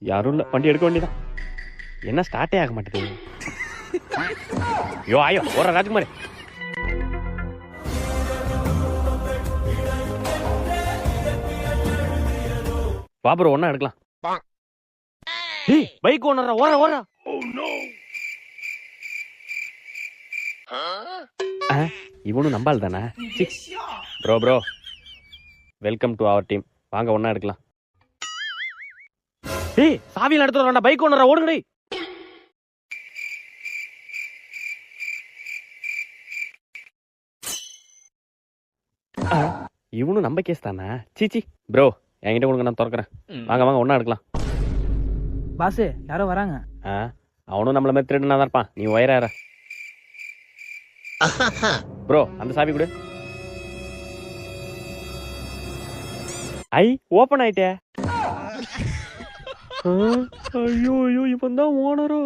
யாரும் இல்லை, வண்டி எடுக்க வேண்டியதான். என்ன ஸ்டார்ட்டே ஆக மாட்டேது. ஐயோ ஆயோ ஓர ராஜ்குமாரி. பாபுரம் ஒன்னா எடுக்கலாம். பைக் ஓனரா ஓர ஓர. இவனும் நம்பால் தானே. Bro bro welcome to our team. வாங்க ஒன்னா எடுக்கலாம். சாவியில் எடுத்து வரா. பைக் ஓனரா ஓடுங்கடி. இவனும் நம்ம கேஸ் தானே. சீச்சி ப்ரோ என்கிட்ட கொடுங்க, நான் திறக்கிறேன். வாங்க வாங்க ஒன்னா எடுக்கலாம். பாஸ் யாரோ வராங்க. அவனும் நம்மள மாதிரி திருடுனா தான் இருப்பான். நீ ஒயரா ப்ரோ அந்த சாவி கொடு. ஐ ஓபன் ஆயிட்டே. ஐயோ ஐயோ இவன் தான் ஓனரோ.